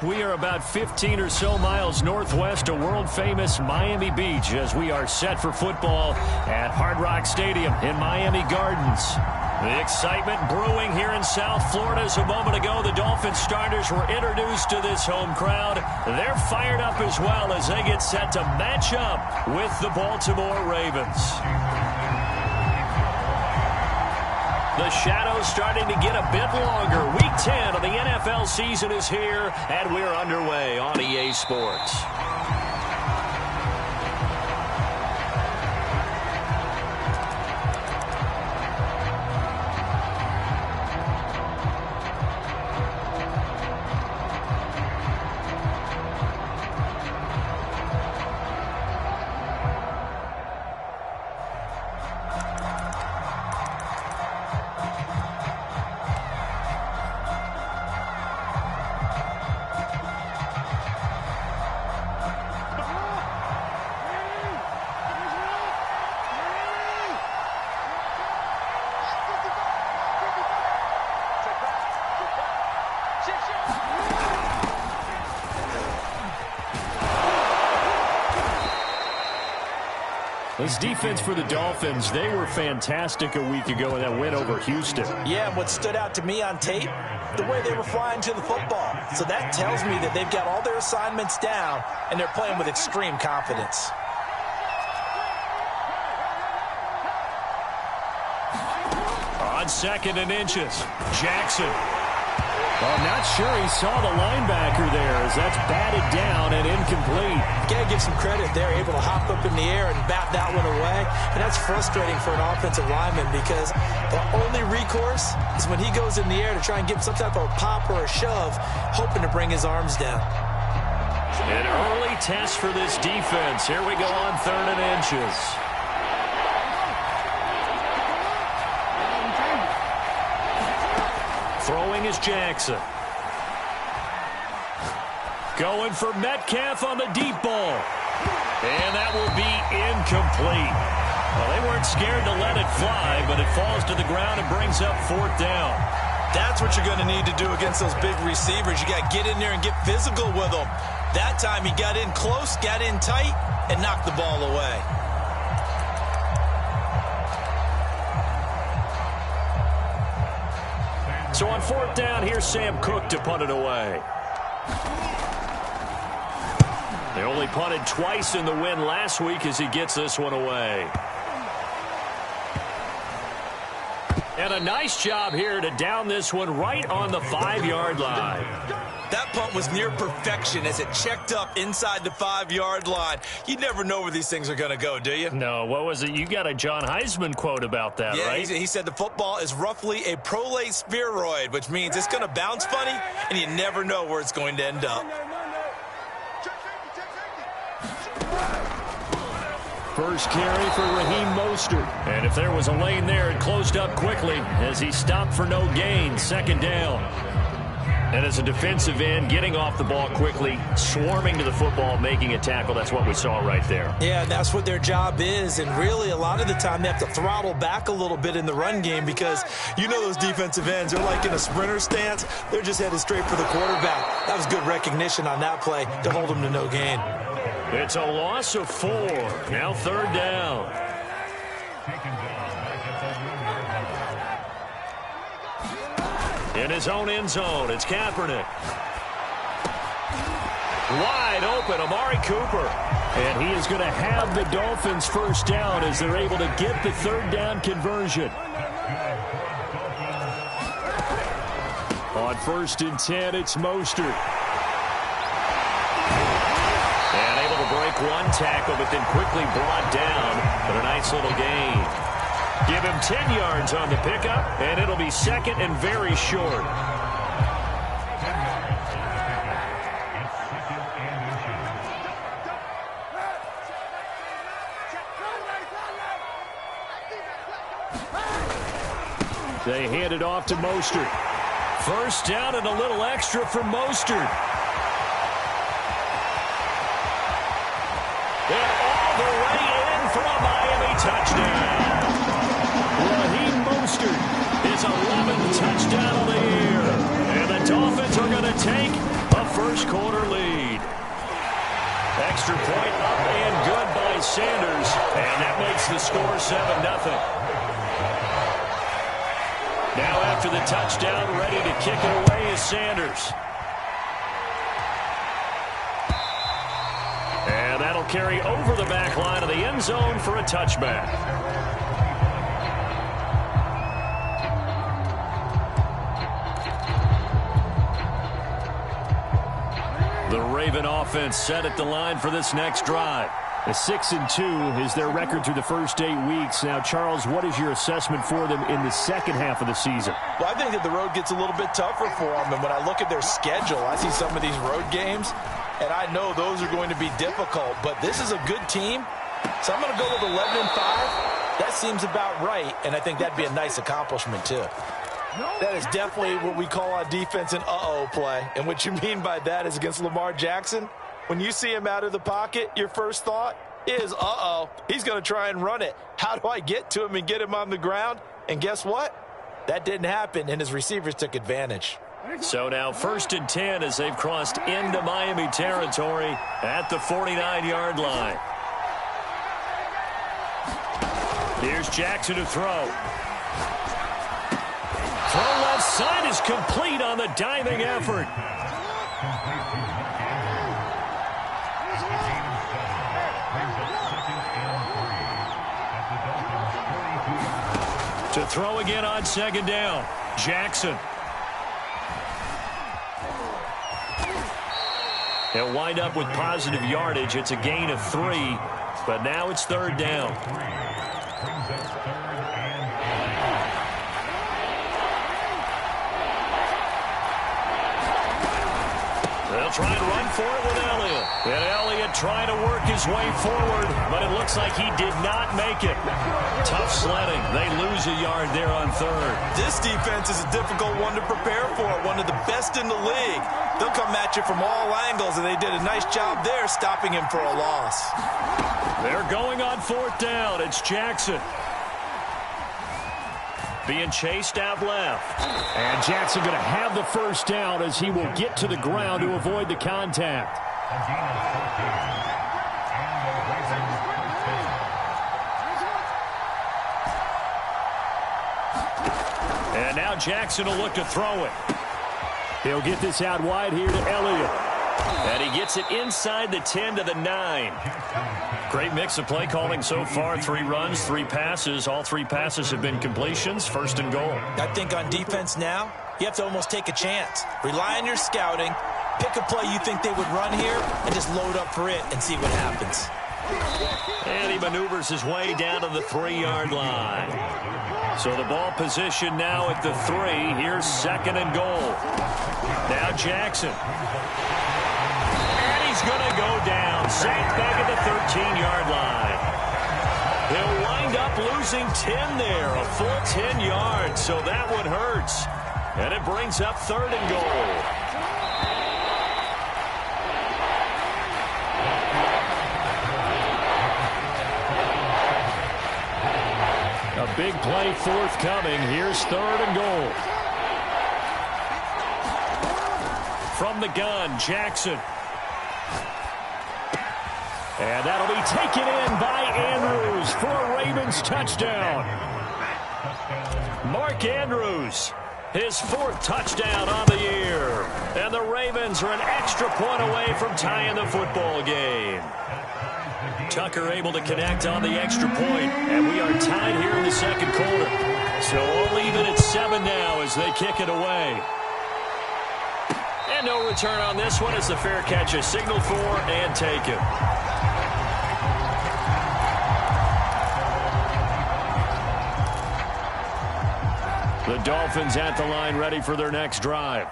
We are about 15 or so miles northwest of world-famous Miami Beach as we are set for football at Hard Rock Stadium in Miami Gardens. The excitement brewing here in South Florida as a moment ago the Dolphins starters were introduced to this home crowd. They're fired up as well as they get set to match up with the Baltimore Ravens. The shadow's starting to get a bit longer. Week 10 of the NFL season is here, and we're underway on EA Sports. This defense for the Dolphins, they were fantastic a week ago in that win over Houston. Yeah, and what stood out to me on tape, the way they were flying to the football. So that tells me that they've got all their assignments down, and they're playing with extreme confidence. On 2nd and inches, Jackson. Well, I'm not sure he saw the linebacker there as that's batted down and incomplete. Got to give some credit. They're able to hop up in the air and bat that one away. And that's frustrating for an offensive lineman because the only recourse is when he goes in the air to try and get some type of pop or a shove, hoping to bring his arms down. An early test for this defense. Here we go on 3rd and inches. Throwing is Jackson. Going for Metcalf on the deep ball. And that will be incomplete. Well, they weren't scared to let it fly, but it falls to the ground and brings up 4th down. That's what you're going to need to do against those big receivers. You got to get in there and get physical with them. That time he got in close, got in tight, and knocked the ball away. So on 4th down, here's Sam Cook to punt it away. They only punted twice in the win last week as he gets this one away. And a nice job here to down this one right on the 5-yard line. That punt was near perfection as it checked up inside the 5-yard line. You never know where these things are going to go, do you? No, what was it? You got a John Heisman quote about that, right? Yeah, he said the football is roughly a prolate spheroid, which means it's going to bounce funny, and you never know where it's going to end up. First carry for Raheem Mostert. And if there was a lane there, it closed up quickly as he stopped for no gain. 2nd down. And as a defensive end, getting off the ball quickly, swarming to the football, making a tackle. That's what we saw right there. Yeah, and that's what their job is. And really, a lot of the time, they have to throttle back a little bit in the run game because you know those defensive ends, they're like in a sprinter stance. They're just headed straight for the quarterback. That was good recognition on that play to hold them to no gain. It's a loss of 4. Now 3rd down. In his own end zone, it's Kaepernick. Wide open, Amari Cooper. And he is going to have the Dolphins' first down as they're able to get the 3rd down conversion. On 1st and 10, it's Mostert. And able to break one tackle, but then quickly brought down. But a nice little gain. Give him 10 yards on the pickup, and it'll be 2nd and very short. They hand it off to Mostert. First down and a little extra for Mostert. And all the way in for a Miami touchdown. Raheem Mostert is 11th touchdown of the year. And the Dolphins are going to take a first first quarter lead. Extra point up and good by Sanders, and that makes the score 7-0. Now after the touchdown, ready to kick it away is Sanders. And that'll carry over the back line of the end zone for a touchback. The Raven offense set at the line for this next drive. A 6-2 is their record through the first 8 weeks. Now, Charles, what is your assessment for them in the second half of the season? Well, I think that the road gets a little bit tougher for them. And when I look at their schedule, I see some of these road games, and I know those are going to be difficult. But this is a good team, so I'm going to go with 11-5. That seems about right, and I think that'd be a nice accomplishment, too. That is definitely what we call on defense an uh-oh play. And what you mean by that is against Lamar Jackson, when you see him out of the pocket, your first thought is, uh-oh, he's going to try and run it. How do I get to him and get him on the ground? And guess what? That didn't happen, and his receivers took advantage. So now 1st and 10 as they've crossed into Miami territory at the 49-yard line. Here's Jackson to throw. Throw left side is complete on the diving effort. To throw again on 2nd down. Jackson. He'll wind up with positive yardage. It's a gain of 3, but now it's 3rd down. They'll try and run for it with Elliott. And Elliott trying to work his way forward, but it looks like he did not make it. Tough sledding. They lose a yard there on 3rd. This defense is a difficult one to prepare for, one of the best in the league. They'll come at you from all angles, and they did a nice job there stopping him for a loss. They're going on 4th down. It's Jackson. Being chased out left. And Jackson going to have the first down as he will get to the ground to avoid the contact. And now Jackson will look to throw it. He'll get this out wide here to Elliott. And he gets it inside the 10 to the 9. Great mix of play calling so far. 3 runs, 3 passes. All 3 passes have been completions. 1st and goal. I think on defense now, you have to almost take a chance. Rely on your scouting. Pick a play you think they would run here and just load up for it and see what happens. And he maneuvers his way down to the 3-yard line. So the ball position now at the 3. Here's 2nd and goal. Now Jackson. And he's going to go down. Sacked back at the 13-yard line. He'll wind up losing 10 there. A full 10 yards. So that one hurts. And it brings up 3rd and goal. A big play forthcoming. Here's 3rd and goal. From the gun, Jackson. And that'll be taken in by Andrews for a Ravens touchdown. Mark Andrews, his 4th touchdown on the year. And the Ravens are an extra point away from tying the football game. Tucker able to connect on the extra point, and we are tied here in the 2nd quarter. So all even at 7 now as they kick it away. And no return on this one as the fair catch is signaled for and taken. The Dolphins at the line ready for their next drive.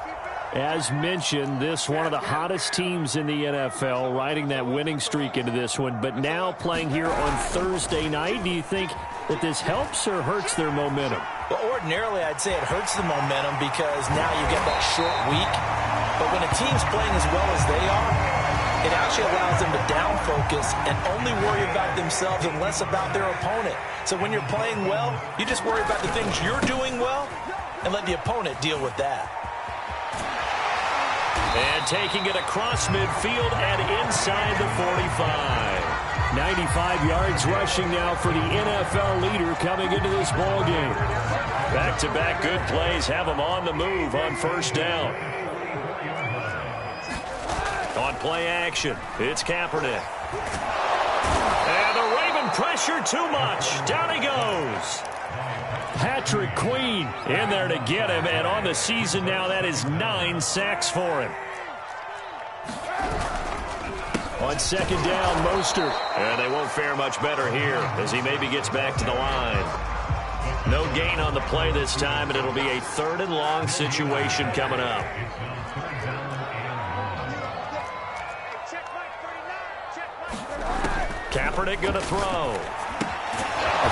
As mentioned, this one of the hottest teams in the NFL, riding that winning streak into this one, but now playing here on Thursday night. Do you think that this helps or hurts their momentum? Well, ordinarily, I'd say it hurts the momentum because now you get that short week. But when a team's playing as well as they are, it actually allows them to down focus and only worry about themselves and less about their opponent. So when you're playing well, you just worry about the things you're doing well and let the opponent deal with that. And taking it across midfield and inside the 45. 95 yards rushing now for the NFL leader coming into this ball game. Back-to-back good plays have him on the move on first down. On play action, it's Kaepernick. And the Raven pressure too much. Down he goes. Patrick Queen in there to get him, and on the season now, that is 9 sacks for him. On second down, Mostert. And they won't fare much better here as he maybe gets back to the line. No gain on the play this time, and it'll be a 3rd and long situation coming up. Kaepernick going to throw.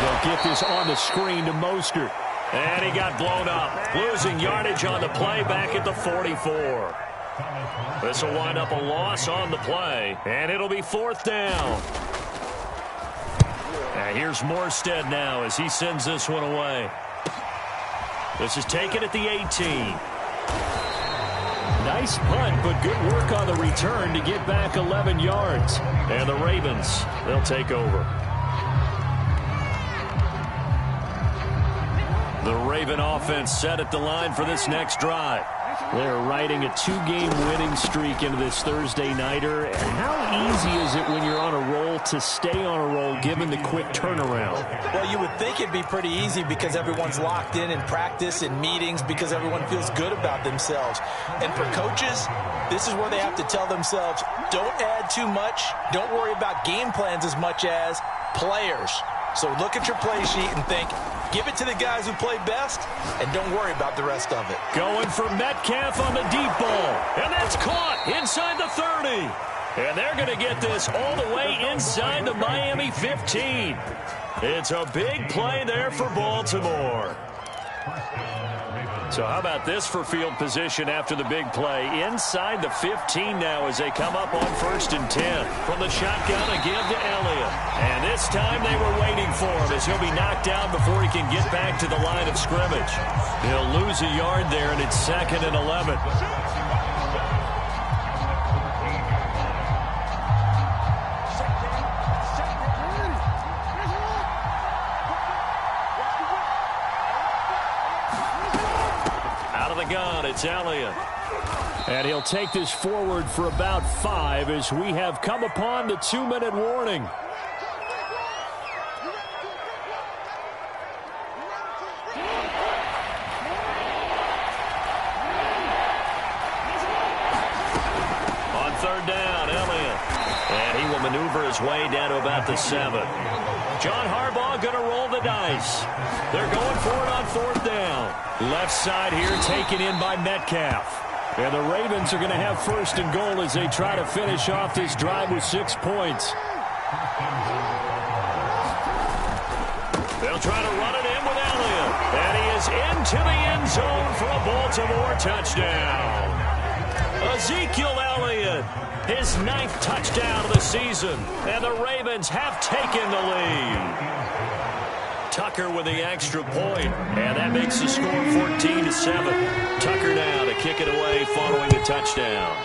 They'll get this on the screen to Mostert. And he got blown up. Losing yardage on the play back at the 44. This will wind up a loss on the play. And it'll be 4th down. And here's Morstead now as he sends this one away. This is taken at the 18. Nice punt, but good work on the return to get back 11 yards. And the Ravens, they'll take over. The Raven offense set at the line for this next drive. They're riding a 2-game winning streak into this Thursday nighter. And how easy is it when you're on a roll to stay on a roll given the quick turnaround? Well, you would think it'd be pretty easy because everyone's locked in practice and meetings because everyone feels good about themselves. And for coaches, this is where they have to tell themselves, don't add too much. Don't worry about game plans as much as players. So look at your play sheet and think, give it to the guys who play best, and don't worry about the rest of it. Going for Metcalf on the deep ball. And that's caught inside the 30. And they're going to get this all the way inside the Miami 15. It's a big play there for Baltimore. So how about this for field position after the big play? Inside the 15 now as they come up on 1st and 10. From the shotgun, a give to Elliott. And this time they were waiting for him as he'll be knocked down before he can get back to the line of scrimmage. He'll lose a yard there, and it's 2nd and 11. It's Elliott. And he'll take this forward for about 5 as we have come upon the 2-minute warning. On 3rd down, Elliott. And he will maneuver his way down to about the 7. John Harbaugh going to roll the dice. They're going for it on 4th down. Left side here taken in by Metcalf. And the Ravens are going to have 1st and goal as they try to finish off this drive with 6 points. They'll try to run it in with Elliott. And he is into the end zone for a Baltimore touchdown. Ezekiel Elliott, his 9th touchdown of the season. And the Ravens have taken the lead. Tucker with the extra point, and that makes the score 14-7. Tucker now to kick it away following the touchdown.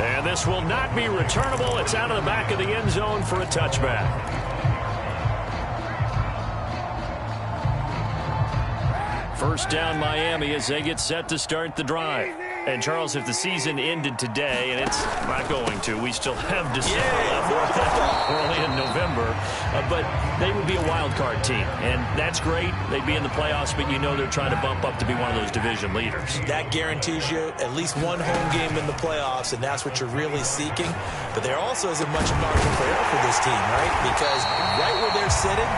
And this will not be returnable. It's out of the back of the end zone for a touchback. First down Miami as they get set to start the drive. And, Charles, if the season ended today, and it's not going to, we still have December left. We're only in November. But they would be a wild card team. And that's great. They'd be in the playoffs, but you know they're trying to bump up to be one of those division leaders. That guarantees you at least one home game in the playoffs, and that's what you're really seeking. But there also isn't much margin for error for this team, right? Because right where they're sitting,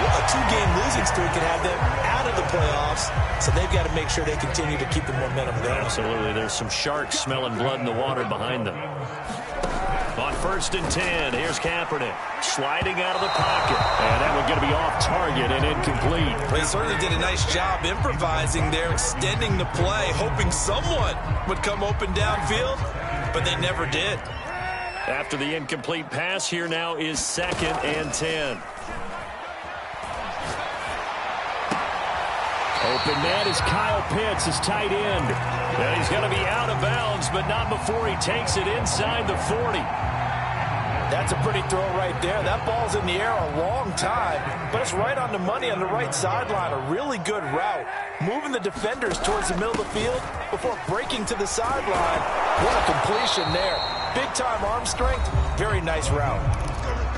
a 2-game losing streak could have them out of the playoffs, so they've got to make sure they continue to keep the momentum going. Absolutely. There's some sharks smelling blood in the water behind them. On 1st and 10, here's Kaepernick sliding out of the pocket. And that one's going to be off target and incomplete. Well, he certainly did a nice job improvising there, extending the play, hoping someone would come open downfield, but they never did. After the incomplete pass, here now is 2nd and 10. Open man is Kyle Pitts, his tight end. And he's going to be out of bounds, but not before he takes it inside the 40. That's a pretty throw right there. That ball's in the air a long time, but it's right on the money on the right sideline. A really good route. Moving the defenders towards the middle of the field before breaking to the sideline. What a completion there. Big-time arm strength. Very nice route.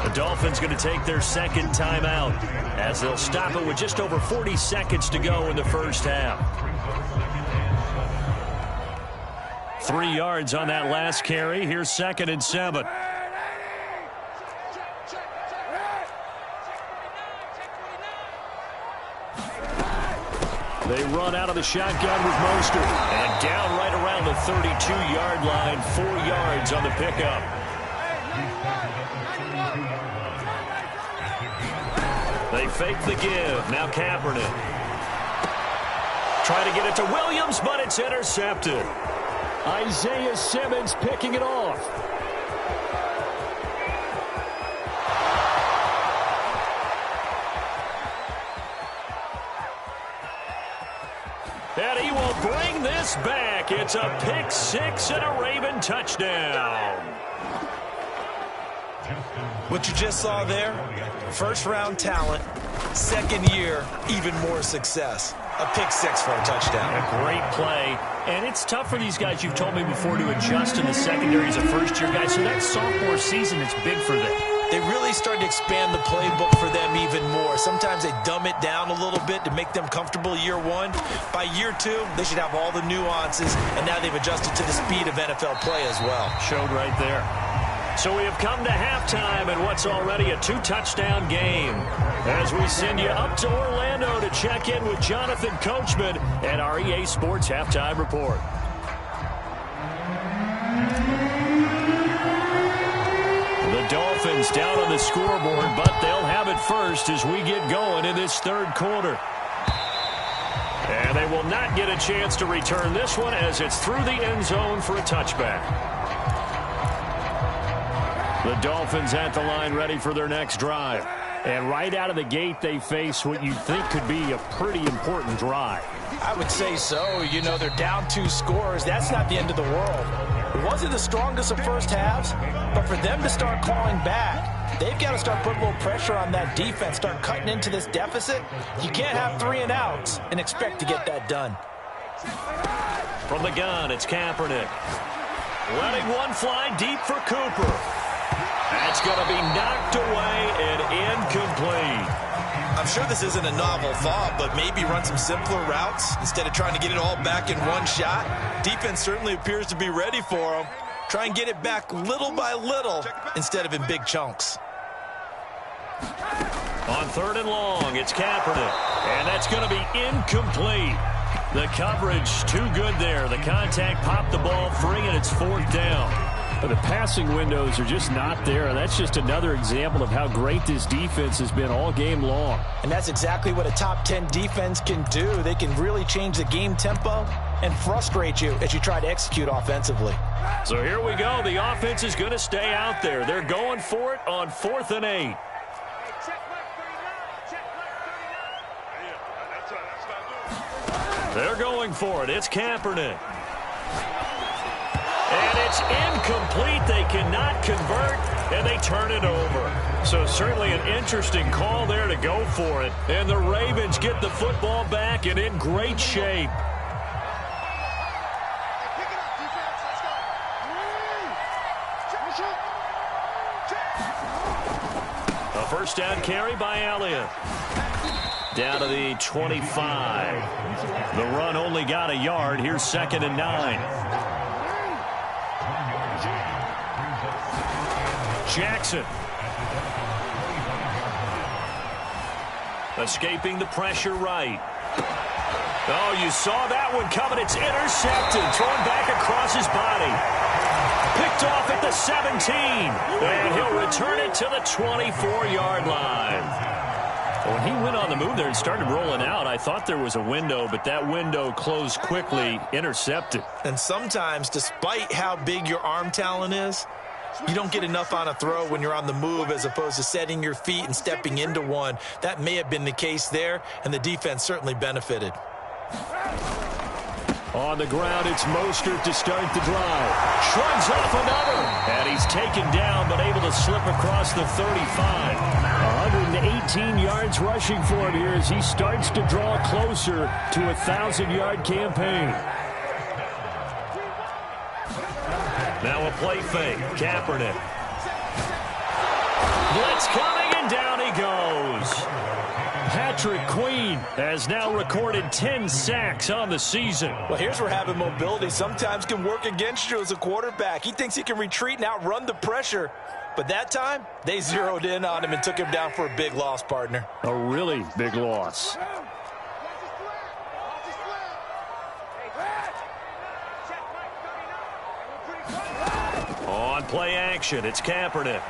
The Dolphins going to take their second timeout as they'll stop it with just over 40 seconds to go in the first half. 3 yards on that last carry. Here's 2nd and 7. They run out of the shotgun with Mostert. And down right around the 32-yard line, 4 yards on the pickup. They fake the give. Now Kaepernick. Trying to get it to Williams, but it's intercepted. Isaiah Simmons picking it off. And he will bring this back. It's a pick six and a Raven touchdown. What you just saw there, first-round talent, second year, even more success. A pick six for a touchdown. A great play. And it's tough for these guys, you've told me before, to adjust in the secondary as a first-year guy. So that sophomore season, it's big for them. They really started to expand the playbook for them even more. Sometimes they dumb it down a little bit to make them comfortable year one. By year two, they should have all the nuances, and now they've adjusted to the speed of NFL play as well. Showed right there. So we have come to halftime in what's already a 2-touchdown game. As we send you up to Orlando to check in with Jonathan Coachman and our EA Sports Halftime Report. The Dolphins down on the scoreboard, but they'll have it first as we get going in this third quarter. And they will not get a chance to return this one as it's through the end zone for a touchback. The Dolphins at the line ready for their next drive. And right out of the gate, they face what you'd think could be a pretty important drive. I would say so. You know, they're down 2 scores. That's not the end of the world. It wasn't the strongest of first halves, but for them to start clawing back, they've got to start putting a little pressure on that defense, start cutting into this deficit. You can't have 3 and outs and expect to get that done. From the gun, it's Kaepernick. Letting one fly deep for Cooper. That's going to be knocked away and incomplete. I'm sure this isn't a novel thought, but maybe run some simpler routes instead of trying to get it all back in one shot. Defense certainly appears to be ready for them. Try and get it back little by little instead of in big chunks. On 3rd and long, it's Kaepernick. And that's going to be incomplete. The coverage too good there. The contact popped the ball free, and it's 4th down. But the passing windows are just not there, and that's just another example of how great this defense has been all game long. And that's exactly what a top 10 defense can do. They can really change the game tempo and frustrate you as you try to execute offensively. So here we go. The offense is going to stay out there. They're going for it on 4th and 8. They're going for it. It's Kaepernick. And it's incomplete. They cannot convert, and they turn it over. So certainly an interesting call there to go for it. And the Ravens get the football back and in great shape. A first down carry by Elliott. Down to the 25. The run only got a yard. Here's 2nd and 9. Jackson. Escaping the pressure right. Oh, you saw that one coming. It's intercepted. Thrown back across his body. Picked off at the 17. And he'll return it to the 24-yard line. When he went on the move there and started rolling out, I thought there was a window, but that window closed quickly, intercepted. And sometimes, despite how big your arm talent is, you don't get enough on a throw when you're on the move as opposed to setting your feet and stepping into one. That may have been the case there, and the defense certainly benefited. On the ground, it's Mostert to start the drive. Shrugs off another. And he's taken down, but able to slip across the 35. 118 yards rushing for him here as he starts to draw closer to a 1,000-yard campaign. Now a play fake. Kaepernick. Blitz coming, and down he goes. Patrick Queen has now recorded 10 sacks on the season. Well, here's where having mobility sometimes can work against you as a quarterback. He thinks he can retreat and outrun the pressure. But that time, they zeroed in on him and took him down for a big loss, partner. A really big loss. On play action, it's Kaepernick.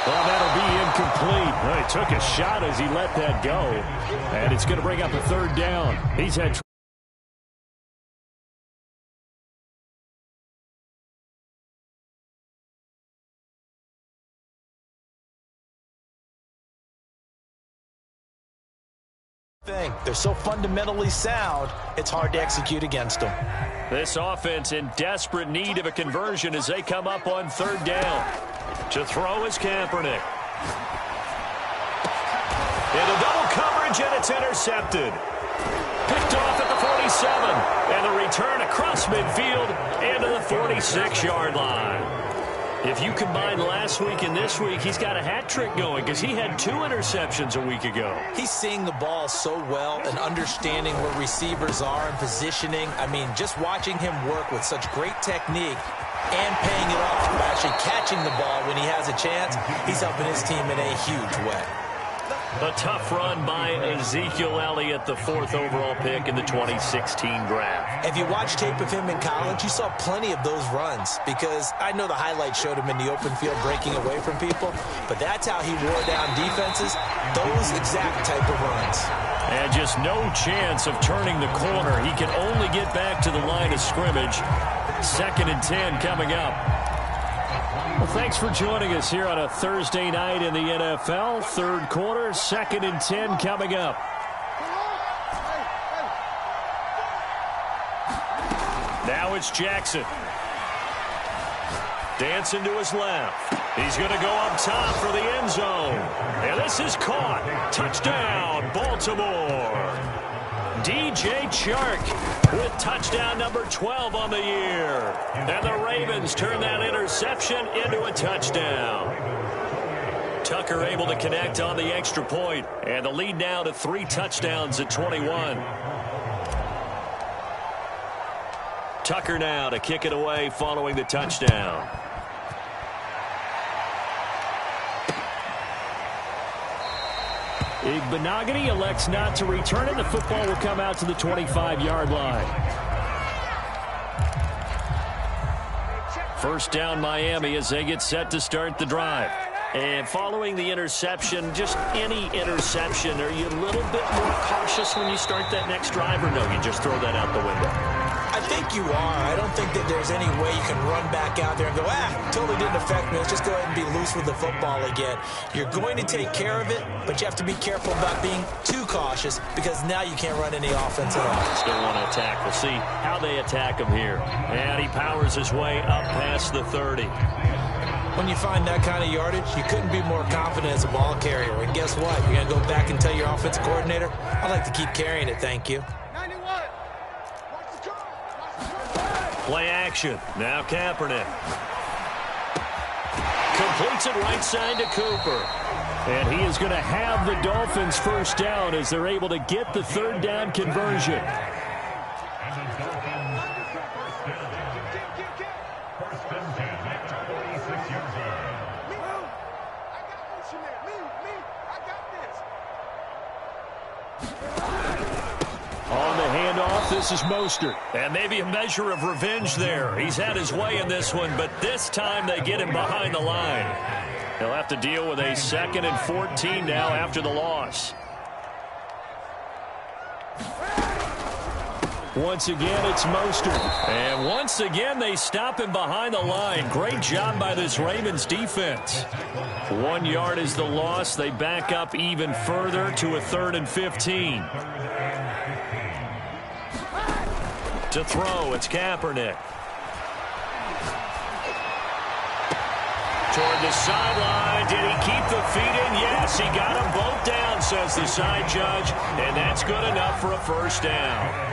Well, that'll be incomplete. Well, he took a shot as he let that go. And it's going to bring up a third down. He's had They're so fundamentally sound, it's hard to execute against them. this offense in desperate need of a conversion as they come up on third down. To throw is Kaepernick. Into double coverage, and it's intercepted. Picked off at the 47. And the return across midfield into the 46-yard line. If you combine last week and this week, he's got a hat trick going because he had 2 interceptions a week ago. He's seeing the ball so well and understanding where receivers are and positioning. I mean, just watching him work with such great technique and paying it off by actually catching the ball when he has a chance, he's helping his team in a huge way. A tough run by Ezekiel Elliott, the 4th overall pick in the 2016 draft. If you watch tape of him in college, you saw plenty of those runs because I know the highlights showed him in the open field breaking away from people, but that's how he wore down defenses, those exact type of runs. And just no chance of turning the corner. He can only get back to the line of scrimmage. 2nd and 10 coming up. Well, thanks for joining us here on a Thursday night in the NFL. Third quarter, 2nd and 10 coming up. Now it's Jackson. Dancing to his left. He's going to go up top for the end zone. And this is caught. Touchdown, Baltimore. DJ Chark with touchdown number 12 on the year. And the Ravens turn that interception into a touchdown. Tucker able to connect on the extra point. And the lead now to 3 touchdowns at 21. Tucker now to kick it away following the touchdown. Igbinoghene elects not to return it. The football will come out to the 25-yard line. First down Miami as they get set to start the drive. And following the interception, just any interception, are you a little bit more cautious when you start that next drive, or no, you just throw that out the window? I think you are. I don't think that there's any way you can run back out there and go, totally didn't affect me. Let's just go ahead and be loose with the football again. You're going to take care of it, but you have to be careful about being too cautious because now you can't run any offense at all. Still want to attack. We'll see how they attack him here. And he powers his way up past the 30. When you find that kind of yardage, you couldn't be more confident as a ball carrier. And guess what? You're going to go back and tell your offensive coordinator, I'd like to keep carrying it, thank you. Play action. Now Kaepernick. Completes it right side to Cooper. And he is going to have the Dolphins first down as they're able to get the third down conversion. This is Mostert. And maybe a measure of revenge there. He's had his way in this one, but this time they get him behind the line. He'll have to deal with a 2nd and 14 now after the loss. Once again, it's Mostert. And once again, they stop him behind the line. Great job by this Ravens defense. 1 yard is the loss. They back up even further to a 3rd and 15. To throw, it's Kaepernick. Toward the sideline. Did he keep the feet in? Yes, he got them both down, says the side judge. And that's good enough for a first down.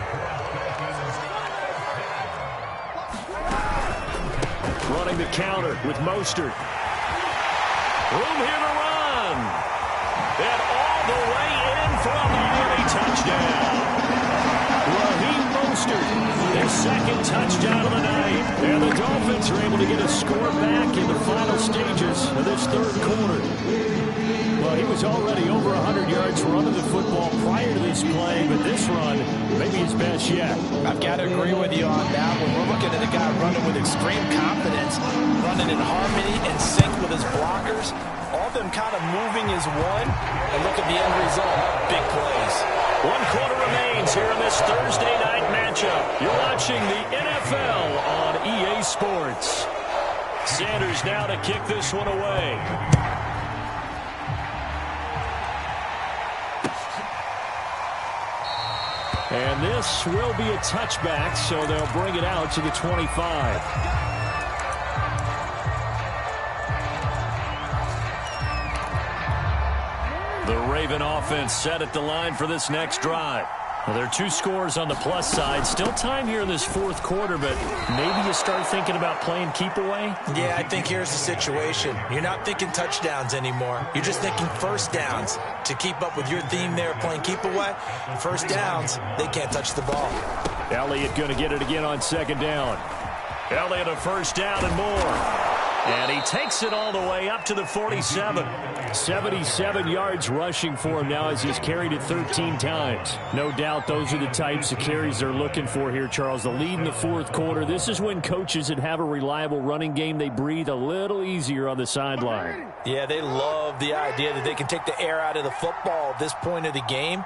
Running the counter with Mostert. Room here to run. And all the way in for a Miami touchdown. Raheem Mostert, their second touchdown of the night. And the Dolphins are able to get a score back in the final stages of this 3rd quarter. Well, he was already over 100 yards running the football prior to this play, but this run may be his best yet. I've got to agree with you on that one. We're looking at a guy running with extreme confidence, running in harmony and sync with his blockers. All of them kind of moving as one. And look at the end result. Big plays. 1 quarter remains here in this Thursday night matchup. You're watching the NFL on EA Sports. Sanders now to kick this one away. And this will be a touchback, so they'll bring it out to the 25. The Raven offense set at the line for this next drive. Well, there are 2 scores on the plus side. Still time here in this 4th quarter, but maybe you start thinking about playing keep away? Yeah, I think here's the situation. You're not thinking touchdowns anymore. You're just thinking first downs. To keep up with your theme there, playing keep away, first downs, they can't touch the ball. Elliott going to get it again on 2nd down. Elliott a first down and more. And he takes it all the way up to the 47. 77 yards rushing for him now as he's carried it 13 times. No doubt those are the types of carries they're looking for here, Charles. The lead in the 4th quarter. This is when coaches that have a reliable running game, they breathe a little easier on the sideline. Yeah, they love the idea that they can take the air out of the football at this point of the game.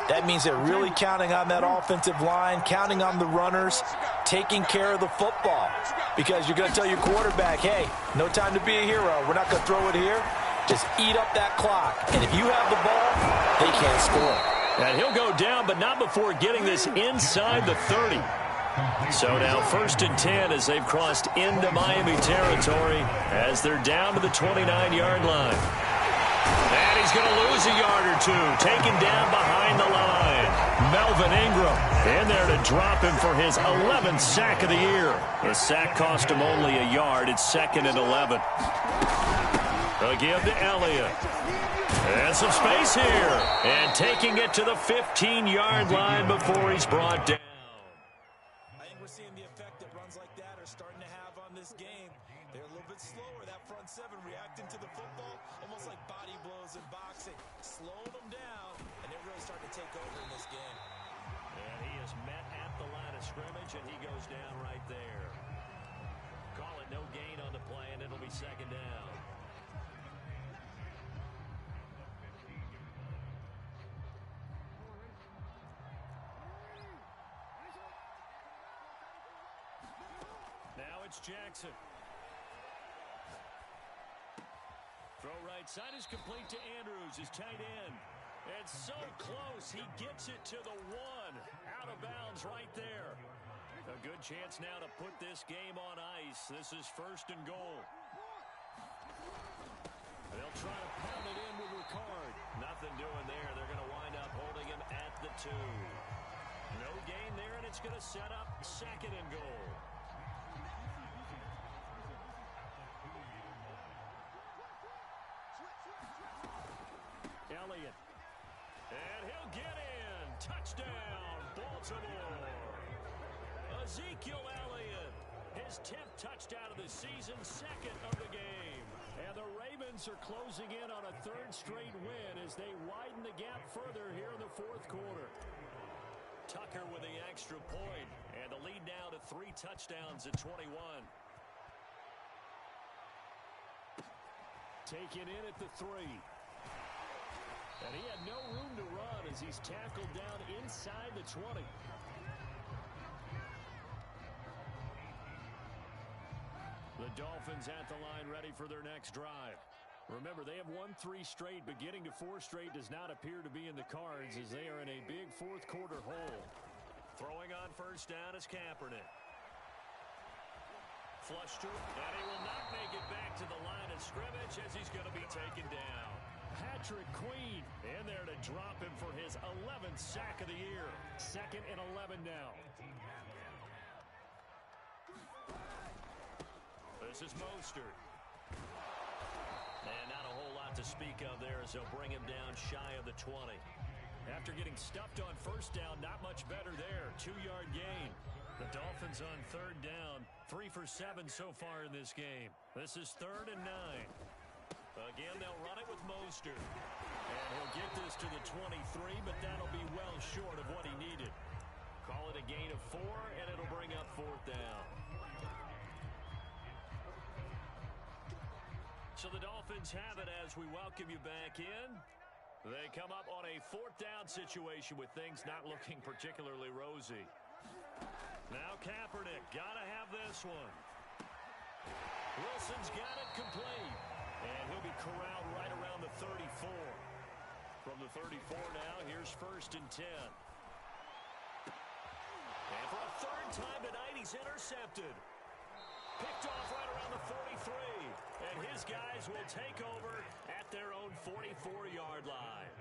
That means they're really counting on that offensive line, counting on the runners, taking care of the football. Because you're going to tell your quarterback, hey, no time to be a hero. We're not going to throw it here. Just eat up that clock. And if you have the ball, they can't score. And he'll go down, but not before getting this inside the 30. So now 1st and 10 as they've crossed into Miami territory as they're down to the 29-yard line. And he's going to lose a yard or 2, taken down behind the line. Melvin Ingram in there to drop him for his 11th sack of the year. The sack cost him only a yard. It's 2nd and 11. Again to Elliott. And some space here. And taking it to the 15-yard line before he's brought down. I think we're seeing the effect that runs like that are starting to have on this game. They're a little bit slower, that front 7 reacting to the football, almost like body blows in boxing. Slow them down, and they're really starting to take over in this game. And he is met at the line of scrimmage, and he goes down right there. Call it no gain on the play, and it'll be 2nd down. Now it's Jackson. Throw right side is complete to Andrews, his tight end. And so close, he gets it to the 1. Out of bounds right there. A good chance now to put this game on ice. This is 1st and goal. They'll try to pound it in with Ricard. Nothing doing there. They're going to wind up holding him at the 2. No gain there, and it's going to set up 2nd and goal. Elliott. And he'll get in. Touchdown, Baltimore. Ezekiel Elliott. His 10th touchdown of the season, 2nd of the game. And the Ravens are closing in on a 3rd straight win as they widen the gap further here in the 4th quarter. Tucker with the extra point. And the lead now to 3 touchdowns at 21. Taken in at the 3. And he had no room to run as he's tackled down inside the 20. Dolphins at the line ready for their next drive. Remember, they have won 3 straight, but getting to 4 straight does not appear to be in the cards as they are in a big fourth quarter hole. Throwing on first down is Kaepernick. Flush to it, and he will not make it back to the line of scrimmage as he's going to be taken down. Patrick Queen in there to drop him for his 11th sack of the year. 2nd and 11 now. This is Mostert. And not a whole lot to speak of there as they'll bring him down shy of the 20. After getting stuffed on first down, not much better there. 2-yard gain. The Dolphins on 3rd down. 3 for 7 so far in this game. This is 3rd and 9. Again, they'll run it with Mostert. And he'll get this to the 23, but that'll be well short of what he needed. Call it a gain of 4, and it'll bring up 4th down. So the Dolphins have it as we welcome you back in. They come up on a 4th down situation with things not looking particularly rosy. Now Kaepernick, gotta have this one. Wilson's got it complete. And he'll be corralled right around the 34. From the 34 now, here's 1st and 10. And for a 3rd time tonight, he's intercepted. Picked off right around the 43. And his guys will take over at their own 44-yard line.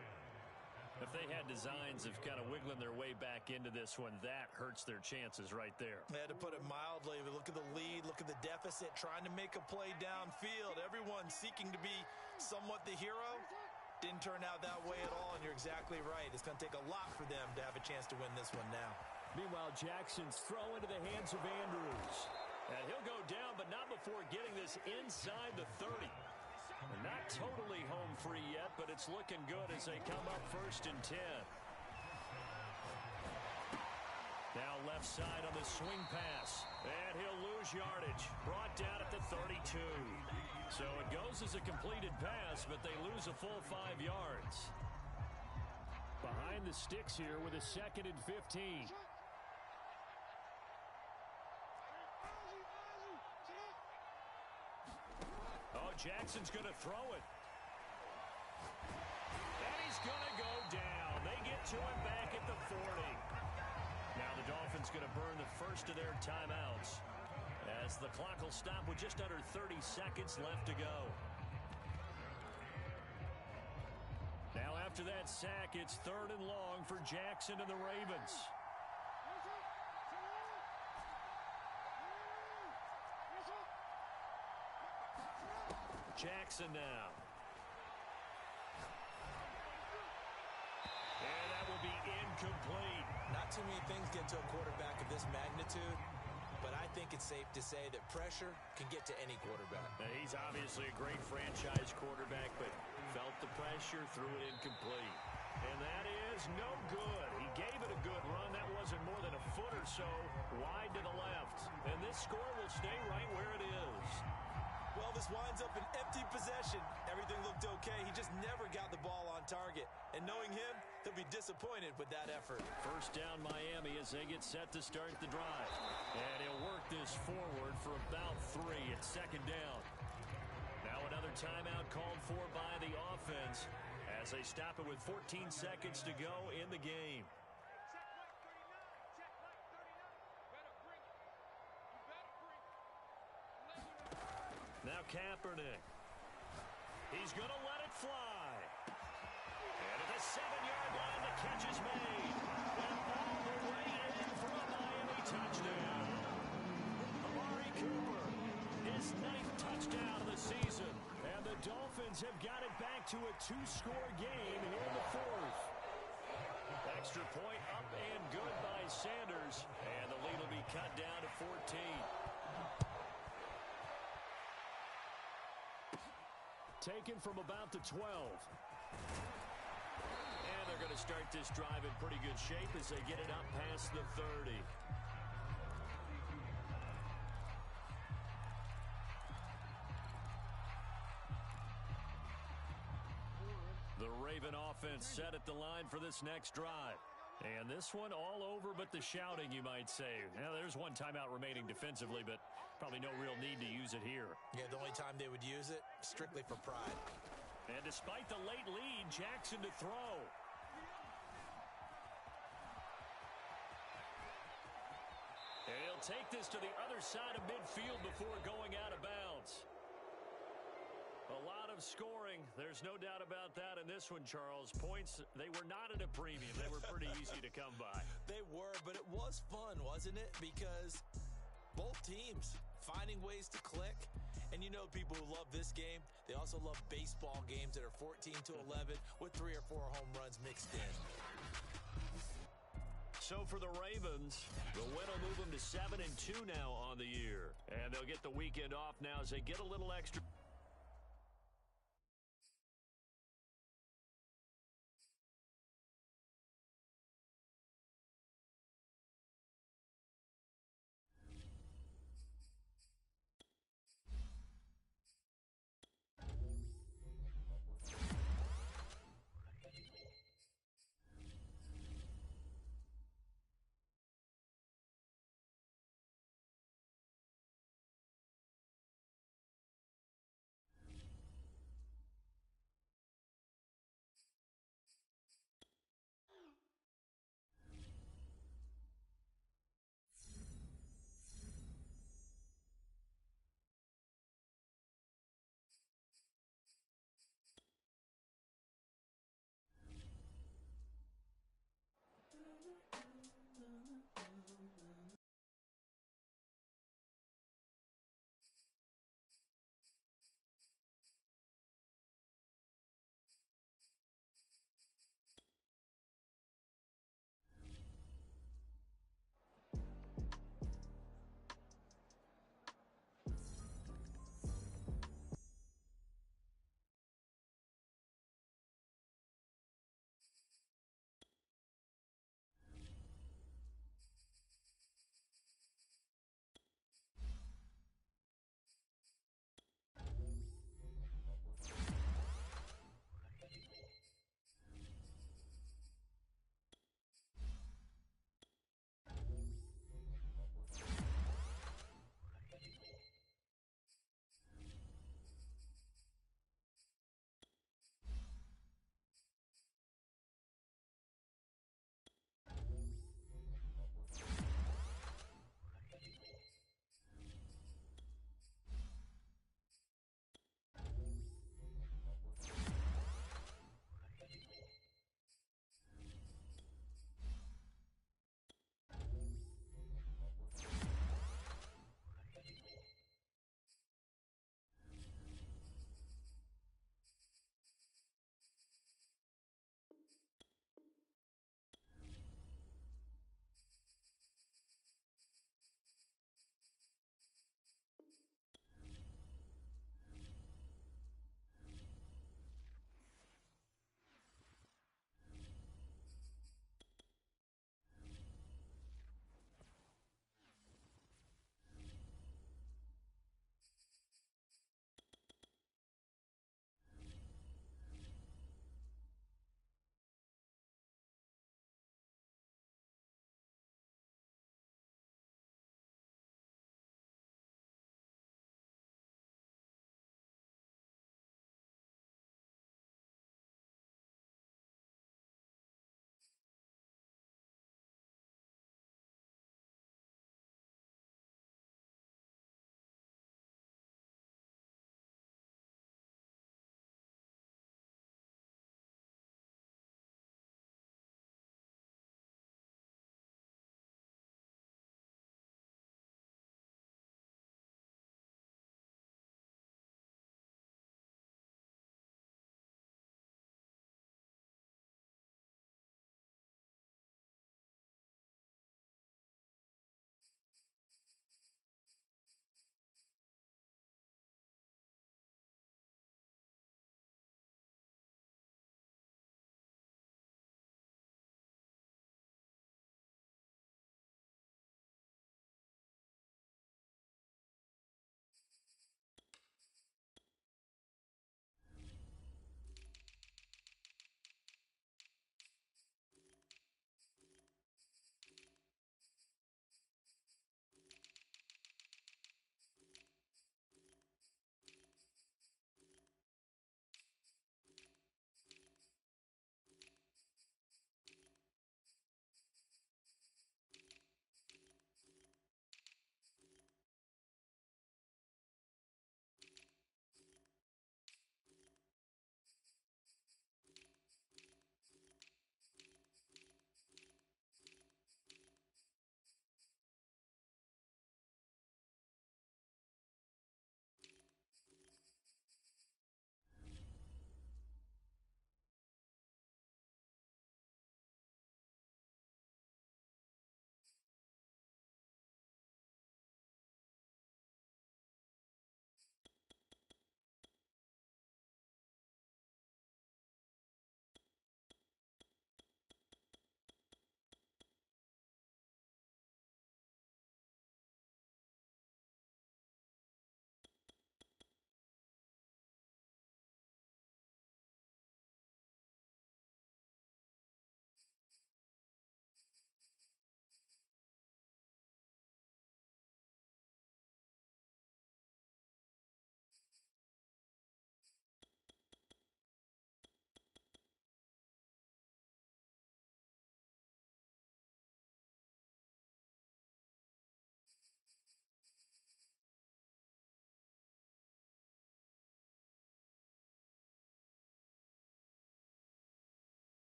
If they had designs of kind of wiggling their way back into this one, that hurts their chances right there. They had to put it mildly. Look at the lead, look at the deficit, trying to make a play downfield. Everyone seeking to be somewhat the hero. Didn't turn out that way at all, and you're exactly right. It's going to take a lot for them to have a chance to win this one now. Meanwhile, Jackson's throw into the hands of Andrews. And he'll go down, but not before getting this inside the 30. They're not totally home free yet, but it's looking good as they come up 1st and 10. Now left side on the swing pass. And he'll lose yardage. Brought down at the 32. So it goes as a completed pass, but they lose a full 5 yards. Behind the sticks here with a 2nd and 15. Oh, Jackson's going to throw it. And he's going to go down. They get to him back at the 40. Now the Dolphins going to burn the first of their timeouts as the clock will stop with just under 30 seconds left to go. Now after that sack, it's 3rd and long for Jackson and the Ravens. Jackson now. And that will be incomplete. Not too many things get to a quarterback of this magnitude, but I think it's safe to say that pressure can get to any quarterback. Now, he's obviously a great franchise quarterback, but felt the pressure, threw it incomplete. And that is no good. He gave it a good run. That wasn't more than a foot or so wide to the left. And this score will stay right where it is. Well, this winds up an empty possession. Everything looked okay. He just never got the ball on target. And knowing him, he'll be disappointed with that effort. 1st down Miami as they get set to start the drive. And he'll work this forward for about 3 at 2nd down. Now another timeout called for by the offense as they stop it with 14 seconds to go in the game. Now Kaepernick. He's going to let it fly. And at the 7-yard line, the catch is made. And all the way in for a Miami touchdown. Amari Cooper, his 9th touchdown of the season. And the Dolphins have got it back to a 2-score game here in the 4th. Extra point up and good by Sanders. And the lead will be cut down to 14. Taken from about the 12. And they're going to start this drive in pretty good shape as they get it up past the 30. The Raven offense set at the line for this next drive. And this one all over but the shouting, you might say. Now, there's one timeout remaining defensively, but Probably no real need to use it here. Yeah, the only time they would use it, strictly for pride. And despite the late lead, Jackson to throw. And he'll take this to the other side of midfield before going out of bounds. A lot of scoring. There's no doubt about that in this one, Charles. Points, they were not at a premium. They were pretty easy to come by. They were, but it was fun, wasn't it? Because both teams finding ways to click. And you know people who love this game, they also love baseball games that are 14-11 with 3 or 4 home runs mixed in. So for the Ravens, the win will move them to 7-2 now on the year. And they'll get the weekend off now as they get a little extra.